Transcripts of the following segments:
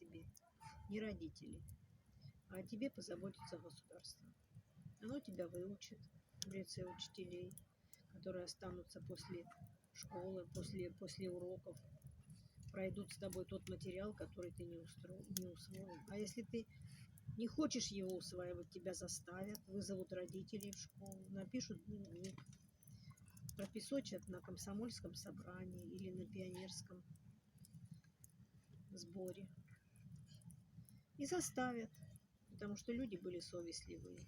себе, не родители, а о тебе позаботится государство. Оно тебя выучит в лице учителей, которые останутся после школы, после уроков, пройдут с тобой тот материал, который ты не усвоил. А если ты не хочешь его усваивать, тебя заставят, вызовут родителей в школу, напишут дневник, пропесочат на комсомольском собрании или на пионерском сборе. И заставят, потому что люди были совестливые,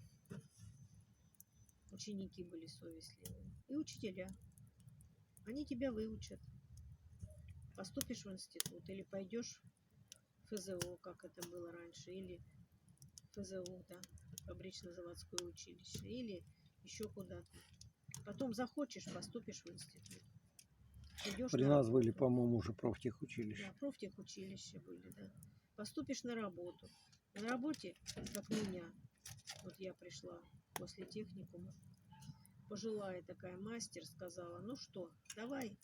ученики были совестливые, и учителя. Они тебя выучат. Поступишь в институт или пойдешь в ФЗО, как это было раньше, или ФЗУ, да, фабрично-заводское училище, или еще куда-то. Потом захочешь, поступишь в институт. Идешь При на нас были, работу. по-моему, уже профтехучилища. Да, профтехучилища были, да. Поступишь на работу. На работе, как меня, вот я пришла после техникума, пожилая такая мастер сказала, ну что, давай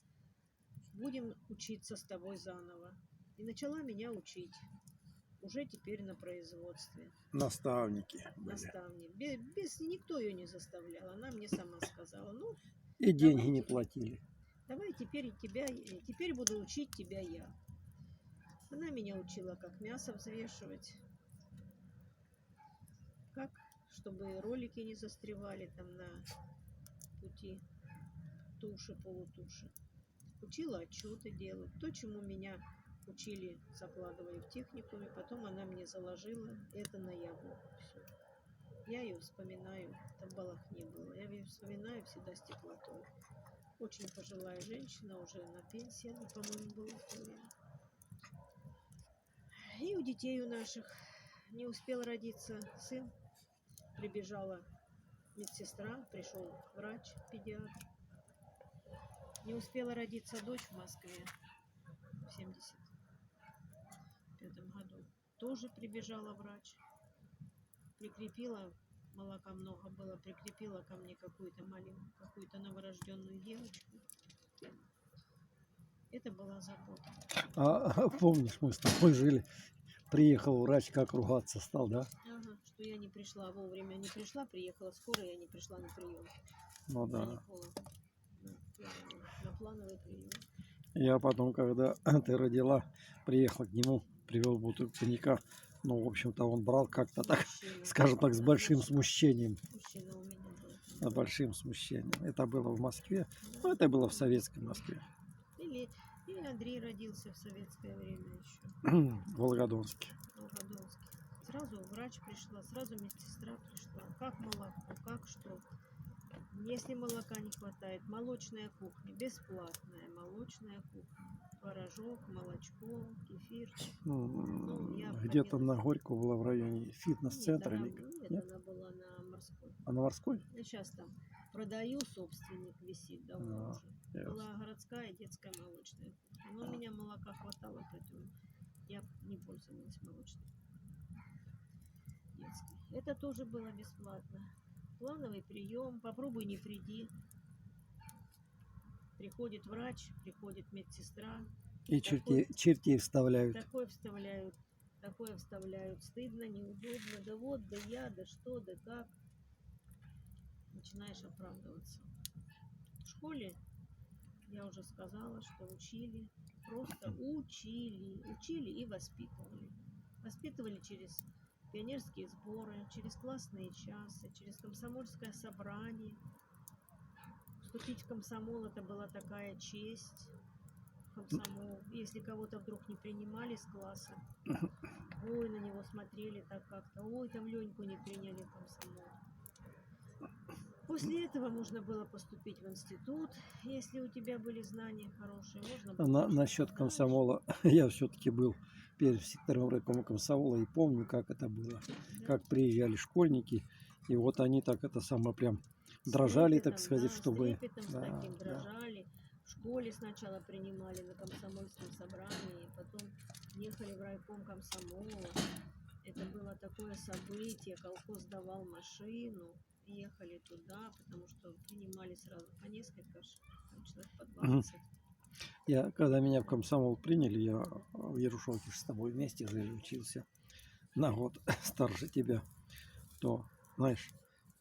будем учиться с тобой заново. И начала меня учить. Уже теперь на производстве. Наставники были. Наставник. Никто ее не заставлял. Она мне сама сказала, ну, И деньги давай не теперь, платили. давай теперь буду учить тебя я. Она меня учила, как мясо взвешивать, как, чтобы ролики не застревали там на пути туши, полутуши. Учила отчеты делать. То, чему меня учили, закладывали в техникуме, потом она мне заложила это на Яву. Все. Я ее вспоминаю, там Балахне было, я ее вспоминаю всегда с теплотой. Очень пожилая женщина, уже на пенсии, по-моему, была в то время. И у детей у наших не успел родиться сын, прибежала медсестра, пришел врач, педиатр. Не успела родиться дочь в Москве в 75 году. Тоже прибежала врач, прикрепила, молока много было, прикрепила ко мне какую-то маленькую, какую-то новорожденную девочку. Это была забота. Помнишь, мы с тобой жили, приехал врач, как ругаться стал, да? Ага, что я не пришла вовремя, не пришла, приехала скоро, я не пришла на прием. Ну На да. на плановый прием. Я потом, когда ты родила, приехал к нему, привел бутылку коньяка. Ну, в общем-то, он брал как-то так, Мужчина. скажем так, с большим смущением. Мужчина у меня был. С большим смущением. Это было в Москве. Ну, это было в советской Москве. Или Андрей родился в советское время еще. В Волгодонске. В Волгодонске. Сразу врач пришла, сразу медсестра пришла. Как молоко, как что. Если молока не хватает, молочная кухня, бесплатная молочная кухня. Творожок, молочко, кефир. Ну, я Где-то ходила. на Горького была в районе фитнес-центра. Нет, она была на Морской. А на Морской? Я сейчас там продаю, собственник висит давно уже. Ясно. Была городская детская молочная кухня. Но у меня молока хватало, поэтому я не пользовалась молочной детской. Это тоже было бесплатно. Плановый прием, попробуй не приди. Приходит врач, приходит медсестра. И чертей вставляют. Такое вставляют. Стыдно, неудобно. Да вот, да я, да что, да как. Начинаешь оправдываться. В школе я уже сказала, что учили. Просто учили и воспитывали. Воспитывали через пионерские сборы, через классные часы, через комсомольское собрание. Вступить в комсомол — это была такая честь. Комсомол. Если кого-то вдруг не принимали с класса, ой, на него смотрели так как-то, ой, там Леньку не приняли в комсомол. После этого можно было поступить в институт, если у тебя были знания хорошие. Можно было Насчет комсомола, я все-таки был перед сектором райкома комсомола и помню, как это было. Да. Как приезжали школьники, и вот они так это самое прям дрожали, так сказать, чтобы... С трепетом таким дрожали. В школе сначала принимали на комсомольском собрании, потом ехали в райком комсомола. Это было такое событие, колхоз давал машину, ехали туда, потому что принимали сразу по несколько, человек по 20. Когда меня в комсомол приняли, я в Ярушовке с тобой вместе жили, учился на год старше тебя, то, знаешь,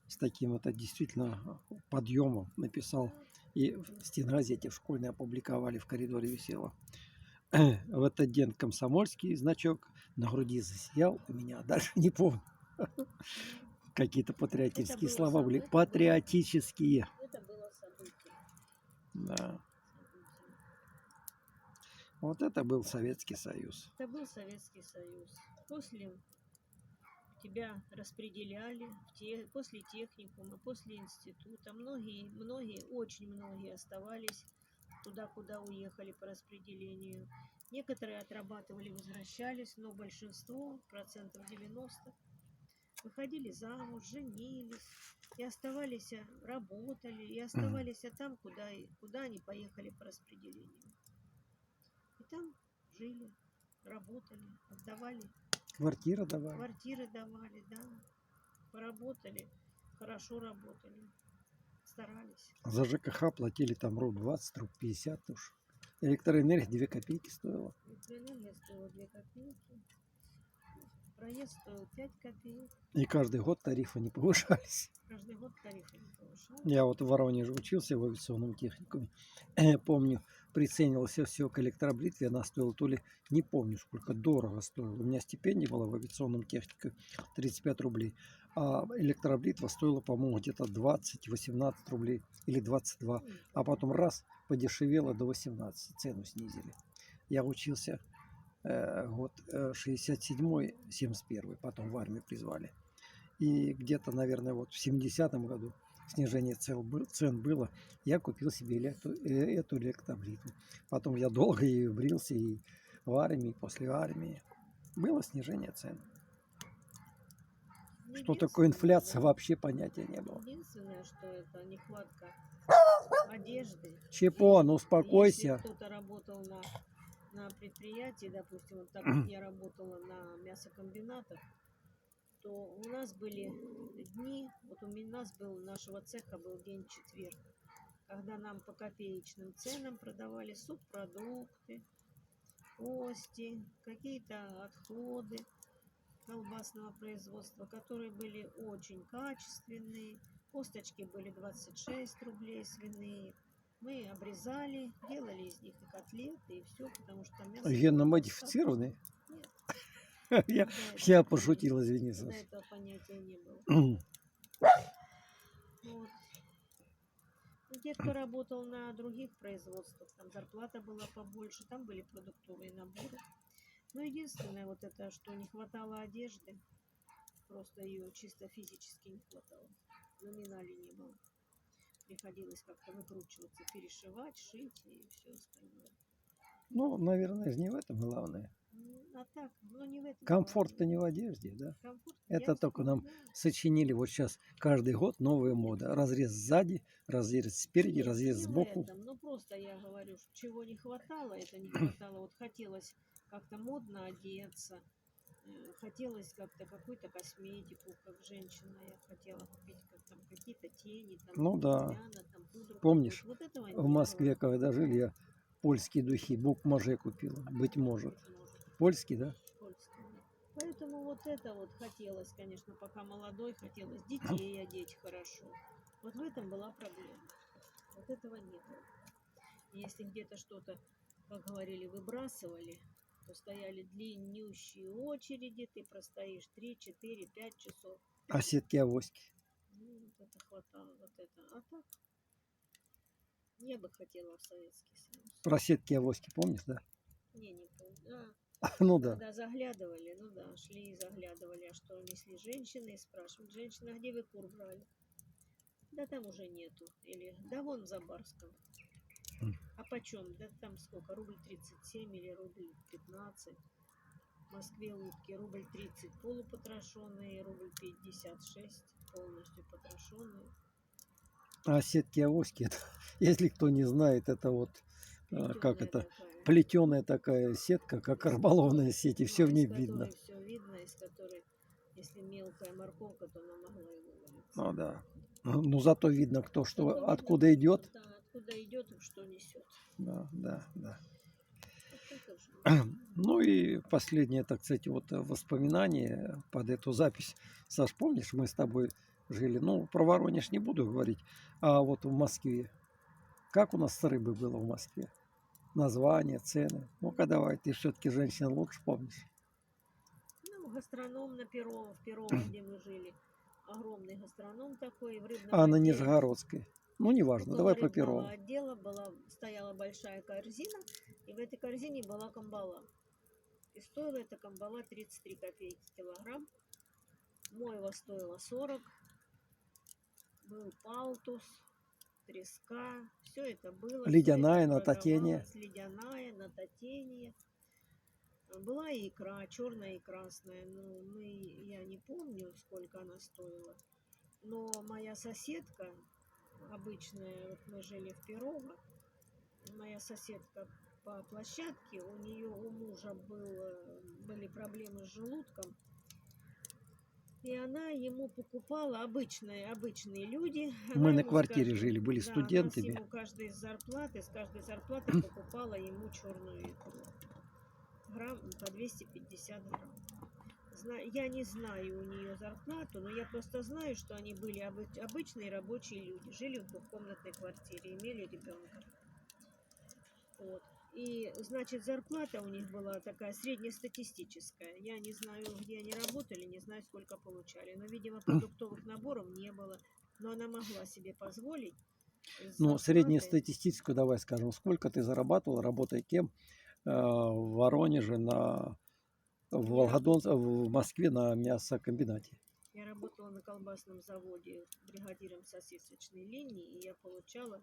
с таким это действительно подъемом написал. И в стенгазете в школьной опубликовали, в коридоре висело. В этот день комсомольский значок на груди засиял у меня. Дальше не помню. Какие-то патриотические слова были. Патриотические. Это было событие. Да. Вот это был Советский Союз. Это был Советский Союз. После тебя распределяли после техникума, после института. Многие, очень многие оставались туда, куда уехали по распределению. Некоторые отрабатывали, возвращались, но большинство, процентов 90, выходили замуж, женились и оставались, работали, и оставались там, куда они поехали по распределению. И там жили, работали, отдавали. Квартиры давали. Квартиры давали, да. Поработали, хорошо работали, старались. За ЖКХ платили там руб 20, руб 50 уж. Электроэнергия 2 копейки стоила. Электроэнергия стоила 2 копейки. Проезд стоил 5 копеек. И каждый год тарифы не повышались. Каждый год тарифы не повышались. Я вот в Воронеже учился в авиационном техникуме. Помню, приценивался все к электробритве. Она стоила то ли, не помню, сколько дорого стоила. У меня стипендия была в авиационном технике 35 рублей. А электробритва стоила, по-моему, где-то 20-18 рублей или 22. А потом раз подешевело до 18. Цену снизили. Я учился год 67-й, 71-й. Потом в армию призвали. И где-то, наверное, вот в 70-м году снижение цен было. Я купил себе эту электробритву. Потом я долго ее брился и в армии, и после армии. Было снижение цен. Что такое инфляция, вообще понятия не было. Единственное, что это нехватка одежды. Чепо, ну Если успокойся. кто-то работал на предприятии, допустим, вот так как я работала на мясокомбинатах, то у нас были дни, вот у нас был, нашего цеха был день четверг, когда нам по копеечным ценам продавали субпродукты, кости, какие-то отходы колбасного производства, которые были очень качественные. Косточки были 26 рублей свиные. Мы обрезали, делали из них и котлеты, и все, потому что мясо... Генно-модифицированные? Нет. Я пошутил, извини. Тогда этого понятия не было. Вот. И те, кто работал на других производствах, там зарплата была побольше, там были продуктовые наборы. Но единственное вот это, что не хватало одежды, просто ее чисто физически не хватало. Номинали не было. Приходилось как-то выкручиваться, перешивать, шить и все остальное. Ну, наверное, не в этом главное. А так, ну не в этом. Комфорт-то не в одежде, да? Комфорт, Это только нам сочинили вот сейчас каждый год новая мода. Разрез сзади, разрез спереди, разрез сбоку. Ну просто я говорю, чего не хватало, это не хватало. Вот хотелось как-то модно одеться, хотелось как-то какую-то косметику, как женщина, я хотела купить там какие-то тени, там, ну да. румяна, там, пудру. Помнишь, вот этого в Москве, когда жили, я польские духи Букмаже купила, быть может. Польский, да? Польский, да. Поэтому вот это вот хотелось, конечно, пока молодой, хотелось детей одеть хорошо. Вот в этом была проблема. Вот этого не было. Если где-то что-то, как говорили, выбрасывали, то стояли длиннющие очереди, ты простоишь 3, 4, 5 часов. А сетки-авоськи? Ну, вот это хватало, вот это. А так, я бы хотела в Советский Союз. Про сетки-авоськи помнишь, да? Не помню. Ну да. Когда заглядывали, ну да, шли и заглядывали, а что несли женщины и спрашивают, женщина, а где вы кур брали? Да там уже нету. Или, да вон в Забарском. А почем? Да там сколько? Рубль 37 или рубль 15. В Москве утки рубль 30 полупотрошенные, рубль 56 полностью потрошенные. А сетки-авоськи, это, если кто не знает, это вот, как это, такая. плетеная такая сетка, как рыболовная сеть, и все в ней видно. Все видно, из которой, если мелкая морковка, то она могла и вывалиться. Ну да. Ну зато видно, кто что, откуда идет. Да, откуда идет и что несет. Да, да, да. Вот это же. Ну и последнее, так сказать, вот воспоминание под эту запись. Саш, помнишь, мы с тобой жили, ну, про Воронеж не буду говорить, а вот в Москве. Как у нас с рыбой было в Москве? Названия, цены. Ну-ка давай, ты все-таки женщина лучше помнишь. Ну, гастроном на Перово, в Перово, где мы жили. Огромный гастроном такой в рыбном А на отделе. Нижегородской? Ну, неважно, Около давай по рыбного Перову. отдела стояла большая корзина, и в этой корзине была камбала. И стоила эта камбала 33 копейки килограмм. Мойва стоила 40. Был палтус, треска. Все это было. Ледяная Все на это Татене. продавалось. Ледяная на Татенье. Была и икра, черная и красная. Ну, я не помню, сколько она стоила. Но моя соседка, обычная, вот мы жили в Перово, моя соседка по площадке, у мужа были проблемы с желудком, и она ему покупала обычные люди. Она Мы на ему с квартире каждой, жили, были да, она студентами. ему с каждой зарплаты покупала ему черную икру. Грамм по 250 грамм. Я не знаю у нее зарплату, но я просто знаю, что они были обычные рабочие люди, жили в двухкомнатной квартире, имели ребенка. Вот. И, значит, зарплата у них была такая среднестатистическая. Я не знаю, где они работали, не знаю, сколько получали. Но, видимо, продуктовых наборов не было. Но она могла себе позволить. Ну, среднестатистическую давай скажем, сколько ты зарабатывал, работая кем в Воронеже, в Москве на мясокомбинате? Я работала на колбасном заводе бригадиром сосисочной линии, и я получала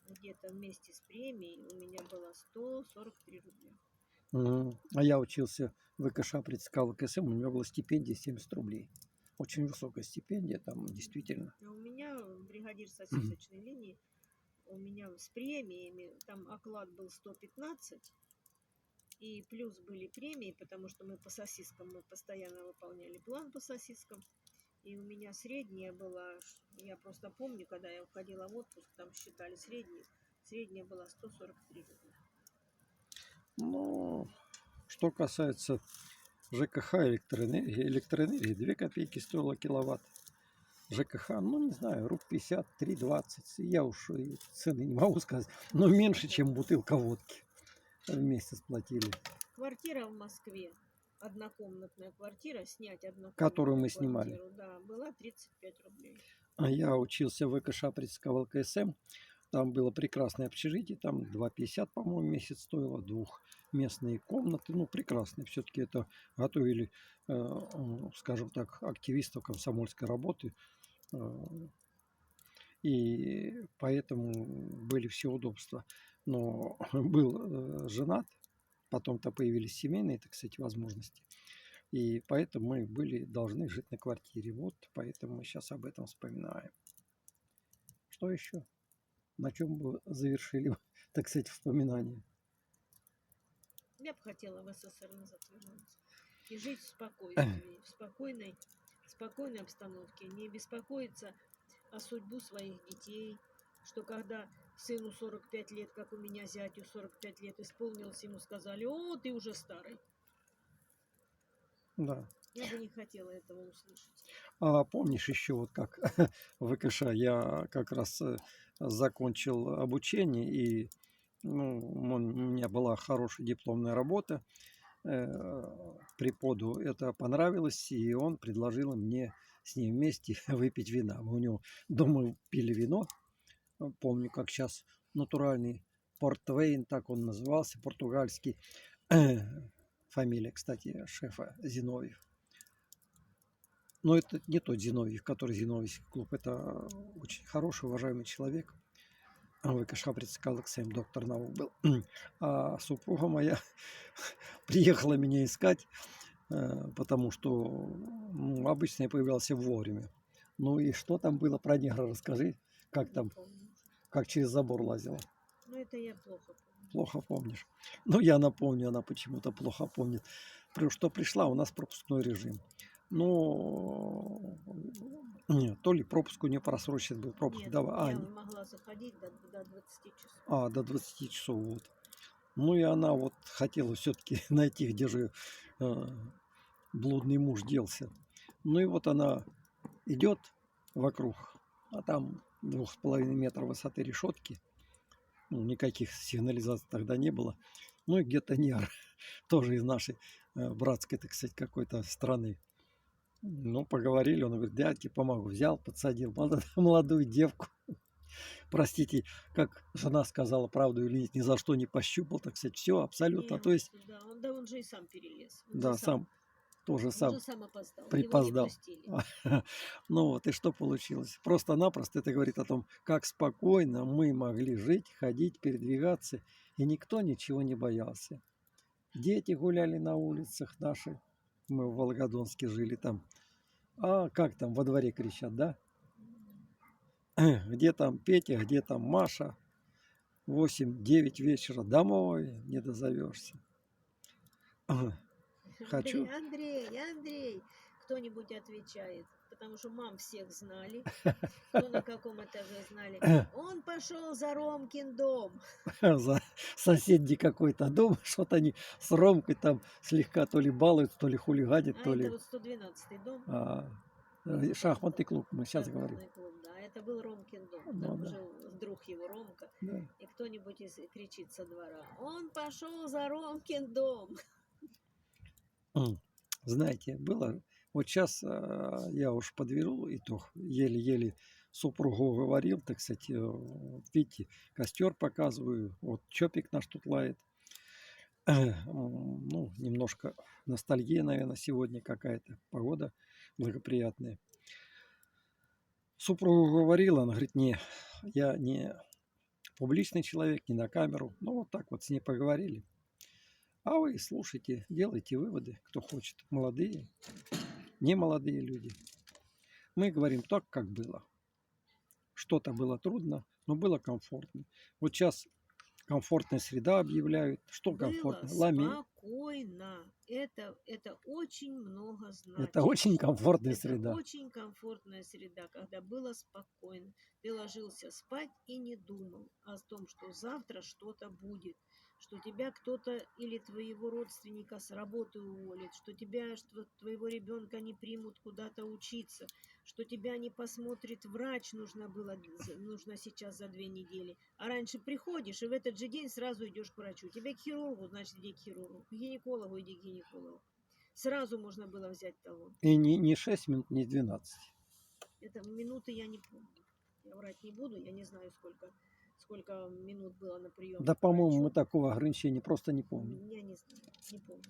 где-то вместе с премией, у меня было 143 рубля. А я учился в ВКШ предскал КСМ, у меня была стипендия 70 рублей. Очень высокая стипендия, там действительно. А у меня бригадир сосисочной линии, у меня с премиями, там оклад был 115, и плюс были премии, потому что мы по сосискам, мы постоянно выполняли план по сосискам. И у меня средняя была, я просто помню, когда я уходила в отпуск, там считали средняя была 143 рубля. Ну, что касается ЖКХ электроэнергии 2 копейки стоила киловатт. ЖКХ, ну, не знаю, руб 50, 3,20. Я уж и цены не могу сказать, но меньше, чем бутылка водки в месяц платили. Квартира в Москве, однокомнатная квартира, снять Которую однокомнатную мы снимали. квартиру, да, была 35 рублей. А я учился в ВКШ предсказал КСМ. Там было прекрасное общежитие, там 2,50, по-моему, месяц стоило, двухместные комнаты. Ну, прекрасные. Все-таки это готовили, скажем так, активистов комсомольской работы. И поэтому были все удобства. Но был женат, потом-то появились семейные, так сказать, возможности. И поэтому мы были должны жить на квартире. Вот поэтому мы сейчас об этом вспоминаем. Что еще? На чем бы завершили, так сказать, вспоминания? Я бы хотела в СССР назад вернуться. И жить в спокойствии, в спокойной обстановке. Не беспокоиться о судьбу своих детей, что когда сыну 45 лет, как у меня зятю 45 лет исполнилось, ему сказали: о, ты уже старый. Да. Я бы не хотела этого услышать. А помнишь еще вот как в ВКШ я как раз закончил обучение, и ну, у меня была хорошая дипломная работа. Преподу это понравилось, и он предложил мне с ним вместе выпить вина. Мы у него дома пили вино, помню, как сейчас, натуральный портвейн, так он назывался, португальский. Фамилия, кстати, шефа Зиновьев. Но это не тот Зиновьев, который Зиновьевский клуб. Это очень хороший, уважаемый человек. ВКШ предсказал КСМ, доктор наук был. А супруга моя приехала меня искать, потому что ну, обычно я появлялся вовремя. Ну и что там было про негра, расскажи, как Не там, помню уже. как через забор лазила. Но это я плохо помню. Плохо помнишь. Ну, я напомню, она почему-то плохо помнит. Потому что пришла, у нас пропускной режим. Ну, нет, то ли пропуск у нее просрочен был, пропуск Нет, давай. я А, могла заходить до 20 часов. до 20 часов, вот. Ну и она вот хотела все-таки найти, где же э, блудный муж делся. Ну и вот она идет вокруг, а там 2,5 метра высоты решетки. Ну, никаких сигнализаций тогда не было. Ну и где-то Ниар, тоже из нашей братской, так сказать, какой-то страны. Ну, поговорили, он говорит, дядьке помогу. Взял, подсадил молодую девку. Простите, как жена сказала правду или нет, ни за что не пощупал, так сказать, все абсолютно. То есть, Да, он же и сам перелез. да, сам тоже Он сам же сам опоздал. Его не припоздал. пустили. Ну вот, и что получилось? Просто-напросто это говорит о том, как спокойно мы могли жить, ходить, передвигаться, и никто ничего не боялся. Дети гуляли на улицах наши, мы в Волгодонске жили там. А как там во дворе кричат, да? Где там Петя, где там Маша? 8-9 вечера домой не дозовешься. Хочу. Андрей, кто-нибудь отвечает, потому что мам всех знали, кто на каком этаже знали. Он пошел за Ромкин дом. За соседний какой-то дом, что-то они с Ромкой там слегка то ли балуют, то ли хулиганят, А то ли... это вот 112-й дом. Шахматный клуб, мы сейчас говорим. Шахматный клуб, да, это был Ромкин дом. Ну Там да. жил друг его Ромка. Да. И кто-нибудь кричит со двора: он пошел за Ромкин дом. Знаете, было... Вот сейчас я уж подвел итог, еле-еле супругу уговорил, так сказать, видите, костер показываю, вот Чопик наш тут лает. Ну, немножко ностальгия, наверное, сегодня какая-то, погода благоприятная. Супругу говорила, она говорит, не, я не публичный человек, не на камеру. Ну, вот так вот с ней поговорили. А вы слушайте, делайте выводы, кто хочет. Молодые, не молодые люди. Мы говорим так, как было. Что-то было трудно, но было комфортно. Вот сейчас комфортная среда объявляют. Что комфортно? Спокойно. Это очень много значит. Это очень комфортная Это среда. очень комфортная среда, когда было спокойно. Ты ложился спать и не думал о том, что завтра что-то будет, что тебя кто-то или твоего родственника с работы уволит, что твоего ребенка не примут куда-то учиться, что тебя не посмотрит врач, нужно сейчас за 2 недели. А раньше приходишь и в этот же день сразу идешь к врачу. Тебя к хирургу, значит, иди к хирургу. К гинекологу, иди к гинекологу. Сразу можно было взять талон. И не 6 минут, не 12. Это минуты я не помню. Я врать не буду, я не знаю, сколько минут было на прием. Да, по-моему, мы такого ограничения просто не помним. Я не знаю, не помню.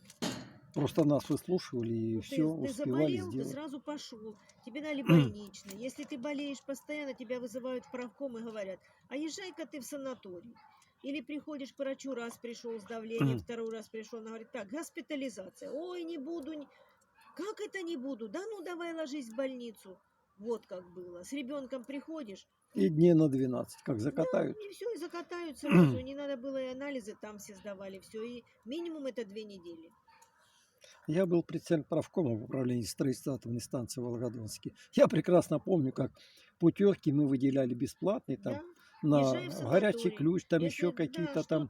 Просто нас выслушивали и все ты успевали заболел, сделать. ты сразу пошел. Тебе дали больничный. Если ты болеешь постоянно, тебя вызывают в правком и говорят: а езжай-ка ты в санаторий. Или приходишь к врачу, раз пришел с давлением, второй раз пришел, она говорит: так, госпитализация. Ой, не буду. Как это не буду? Да ну давай ложись в больницу. Вот как было. С ребенком приходишь. И дней на 12, как закатают. Да, и все, и закатают сразу. Не надо было и анализы, там все сдавали. Все, и минимум это 2 недели. Я был председателем правкома в управлении строительства атомной станции в Волгодонске. Я прекрасно помню, как путевки мы выделяли бесплатные, там, Да? на Езжай в горячий санаторий. ключ, там Если, еще какие-то там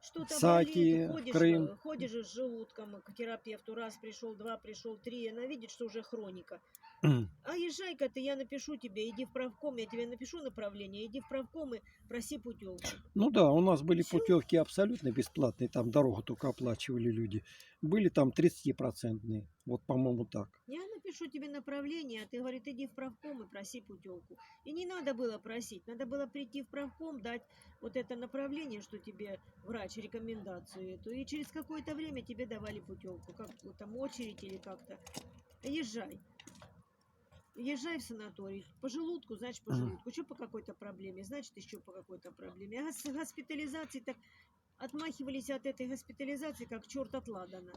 что-то саки, болит, Крым. ходишь с желудком к терапевту, раз пришел, 2 пришел, 3, она видит, что уже хроника. А езжай-ка ты, я напишу тебе, иди в правком, я тебе напишу направление, иди в правком и проси путевку. Ну да, у нас были Всё. путевки абсолютно бесплатные, там дорогу только оплачивали люди. Были там 30%, вот по-моему так. Я напишу тебе направление, а ты, говорит, иди в правком и проси путевку. И не надо было просить, надо было прийти в правком, дать вот это направление, что тебе врач, рекомендацию эту, и через какое-то время тебе давали путевку, как там очередь или как-то. Езжай. Езжай в санаторий. По желудку, значит, по желудку. Что по какой-то проблеме, значит, еще по какой-то проблеме. А с госпитализацией так отмахивались от этой госпитализации, как черт от ладана.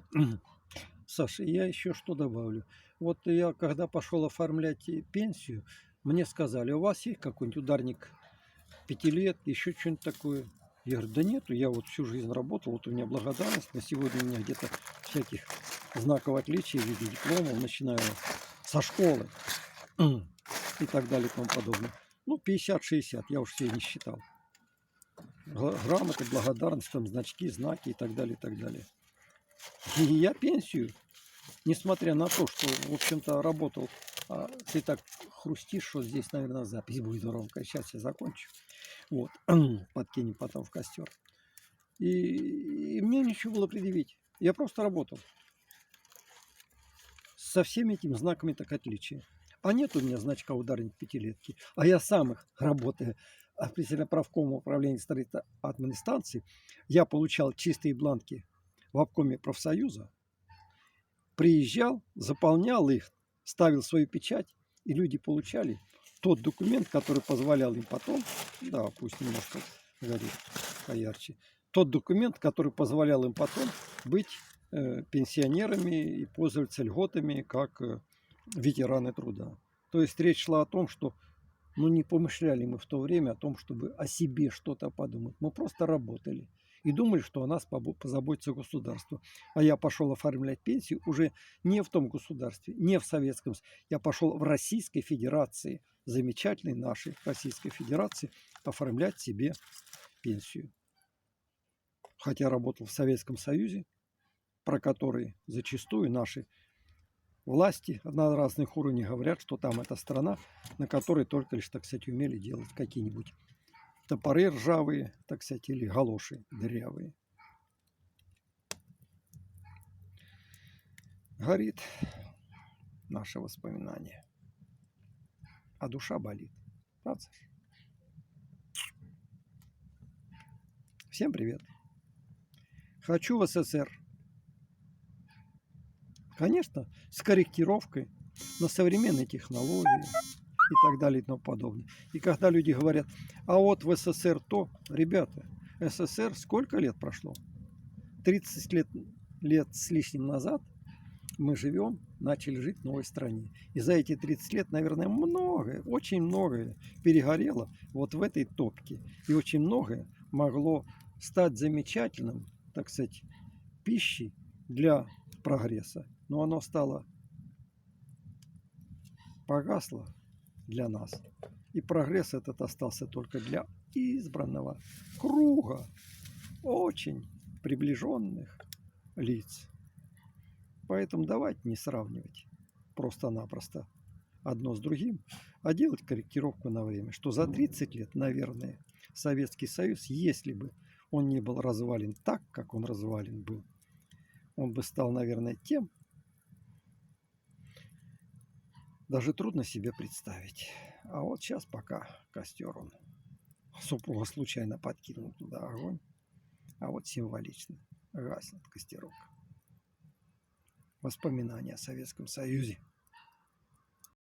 Саша, я еще что добавлю. Вот я, когда пошел оформлять пенсию, мне сказали, у вас есть какой-нибудь ударник 5 лет, еще что-нибудь такое? Я говорю, да нету, я вот всю жизнь работал, вот у меня благодарность, на сегодня у меня где-то всяких знаков отличия в виде дипломов, начиная со школы и так далее и тому подобное. Ну, 50-60, я уж все не считал. Грамоты, благодарность, там, значки, знаки и так далее, и так далее. И я пенсию, несмотря на то, что, в общем-то, работал, ты так хрустишь, что здесь, наверное, запись будет громкая. Сейчас я закончу. Вот, подкинем потом в костер. И мне ничего было предъявить. Я просто работал. Со всеми этими знаками так отличия. А нет у меня значка ударник пятилетки. А я сам их, работая председателем правкома управления строительной администрации, я получал чистые бланки в обкоме профсоюза, приезжал, заполнял их, ставил свою печать, и люди получали тот документ, который позволял им потом, да, пусть немножко горит поярче, тот документ, который позволял им потом быть пенсионерами и пользоваться льготами как ветераны труда. То есть речь шла о том, что не помышляли мы в то время о том, чтобы о себе что-то подумать. Мы просто работали и думали, что о нас позаботится государство. А я пошел оформлять пенсию уже не в том государстве, не в Советском. Я пошел в Российской Федерации, замечательной нашей Российской Федерации, оформлять себе пенсию. Хотя работал в Советском Союзе, про который зачастую наши власти на разных уровнях говорят, что там эта страна, на которой только лишь, так сказать, умели делать какие-нибудь топоры ржавые, так сказать, или галоши дырявые. Горит наше воспоминание, а душа болит. Правда, Саша? Всем привет. Хочу в СССР. Конечно, с корректировкой на современные технологии и так далее и тому подобное. И когда люди говорят, а вот в СССР то, ребята, СССР сколько лет прошло? 30 лет с лишним назад мы живем, начали жить в новой стране. И за эти 30 лет, наверное, многое, очень многое перегорело вот в этой топке. И очень многое могло стать замечательным, так сказать, пищей для прогресса. Но оно погасло для нас. И прогресс этот остался только для избранного круга очень приближенных лиц. Поэтому давайте не сравнивать просто-напросто одно с другим, а делать корректировку на время. Что за 30 лет, наверное, Советский Союз, если бы он не был развален так, как он развален был, он бы стал, наверное, тем, даже трудно себе представить. А вот сейчас пока костер он. Супруга случайно подкинул туда огонь. А вот символично гаснет костерок. Воспоминания о Советском Союзе.